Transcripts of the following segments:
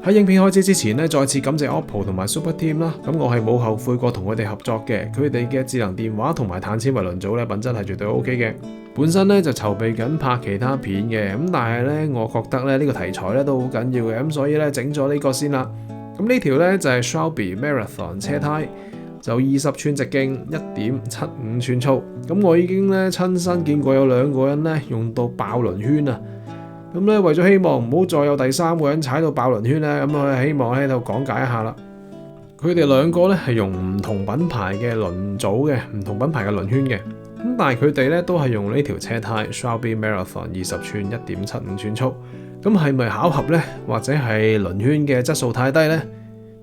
喺影片開始之前呢，再次感謝 OPPO 同埋 Super Team 啦。咁我係冇後悔過同佢哋合作嘅，佢哋嘅智能電話同埋碳纖維輪組咧品質係絕對 OK 嘅。本身咧就籌備緊拍其他片嘅，咁但係咧我覺得咧呢個題材咧都好緊要嘅，咁所以咧整咗呢個先啦。咁呢條咧就係 Shelby Marathon 車胎，就20寸直徑，1.75寸粗。咁我已經咧親身見過有2個人咧用到爆輪圈啊！咁咧為咗希望唔好再有第3個人踩到爆輪圈咧，咁我希望喺度講解一下啦。佢哋2個咧係用唔同品牌嘅輪組嘅，唔同品牌嘅輪圈嘅。咁但係佢哋咧都係用呢條車胎 Shelby Marathon 20寸1.75寸粗。咁係咪巧合呢？或者係輪圈嘅質素太低呢？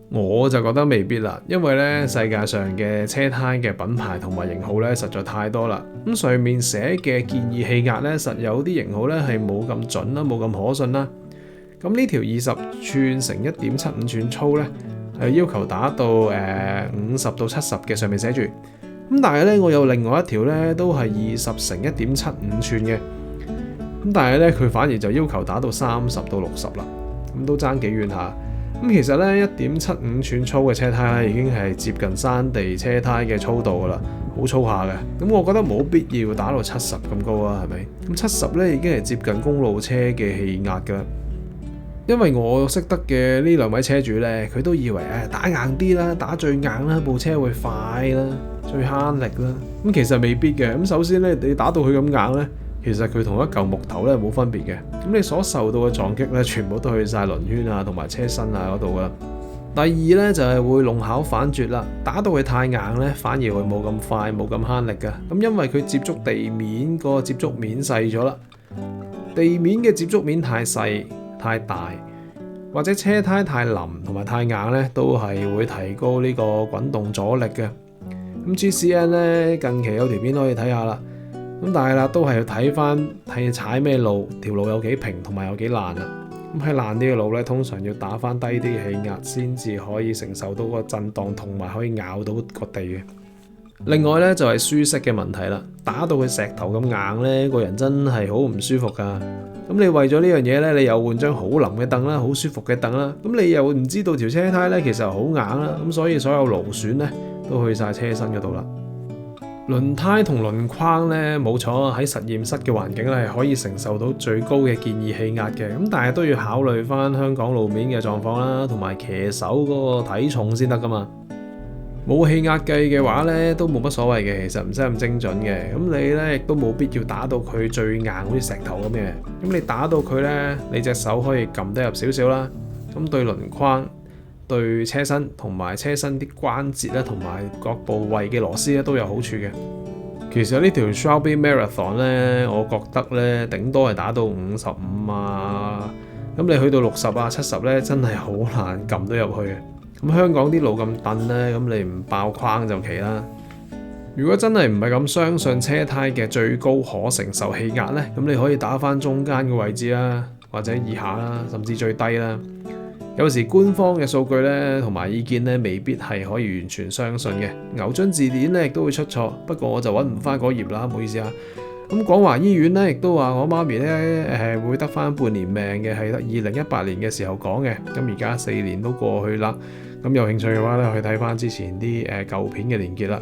我就覺得未必啦，因為咧世界上嘅車胎嘅品牌同埋型號咧實在太多啦。咁上面寫嘅建議氣壓咧，實有啲型號咧係冇咁準啦，冇咁可信啦。咁呢條20寸乘1.75寸粗咧，係要求打到50到70嘅，上面寫住。咁但係咧，我有另外一條咧都係20乘1.75寸嘅，咁但係咧佢反而就要求打到30到60啦，咁都爭幾遠下。咁其實咧1.75寸粗嘅車胎咧已經係接近山地車胎嘅粗度噶啦，好粗下嘅。咁我覺得冇必要打到70咁高啊，係咪？咁70咧已經係接近公路車嘅氣壓噶。因為我識得嘅呢2位車主咧，佢都以為打硬啲啦，打最硬啦，部車會快啦，最慳力啦。咁其實未必嘅。咁首先咧，你打到佢咁硬咧，其實佢同一嚿木頭咧冇分別嘅。咁你所受到嘅撞擊咧，全部都去晒輪圈啊同埋車身啊嗰度噶啦。第二咧就係會弄巧反拙啦，打到佢太硬咧，反而會冇咁快，冇咁慳力嘅。咁因為佢接觸地面個接觸面細咗啦，地面嘅接觸面太細太大，或者車胎太腍同埋太硬咧，都係會提高呢個滾動阻力嘅。咁 GCN 咧近期有條片可以睇下啦。咁但係啦，都係要睇翻睇踩咩路，條路有幾平同埋有幾爛啊。咁喺爛啲嘅路咧，通常要打翻低啲嘅氣壓，先至可以承受到個震盪同埋可以咬到個地嘅。另外咧就係舒適嘅問題啦，打到佢石頭咁硬咧，個人真係好唔舒服噶。咁你為咗呢樣嘢咧，你又換張好腍嘅凳啦，好舒服嘅凳啦，咁你又唔知道條車胎咧其實好硬啦，咁所以所有勞損咧都去晒車身嗰度啦。輪胎同輪框咧冇錯，喺實驗室嘅環境咧係可以承受到最高嘅建議氣壓嘅，咁但係都要考慮翻香港路面嘅狀況啦，同埋騎手嗰個體重先得噶嘛。冇氣壓計嘅話咧都冇乜所謂嘅，其實唔使咁精準嘅。咁你咧亦都冇必要打到佢最硬，好似石頭咁嘅。咁你打到佢咧，你隻手可以撳得入少少啦。咁對輪框、對車身同埋車身啲關節咧，同埋各部位嘅螺絲咧都有好處嘅。其實呢條 Shelby Marathon 咧，我覺得咧頂多係打到55啊。咁你去到60啊、70咧，真係好難撳到入去嘅。咁香港啲路咁燉咧，咁你唔爆框就奇啦。如果真係唔係咁相信車胎嘅最高可承受氣壓咧，咁你可以打返中間嘅位置啦，或者以下啦，甚至最低啦。有時官方嘅數據咧同埋意見咧，未必係可以完全相信嘅。牛津字典咧亦都會出錯，不過我就揾唔返嗰頁啦，唔好意思啊。咁廣華醫院咧亦都話我媽咪咧會得返半年命嘅，係得2018年嘅時候講嘅。咁而家4年都過去啦。咁有興趣嘅話咧，去睇翻之前啲舊片嘅連結啦。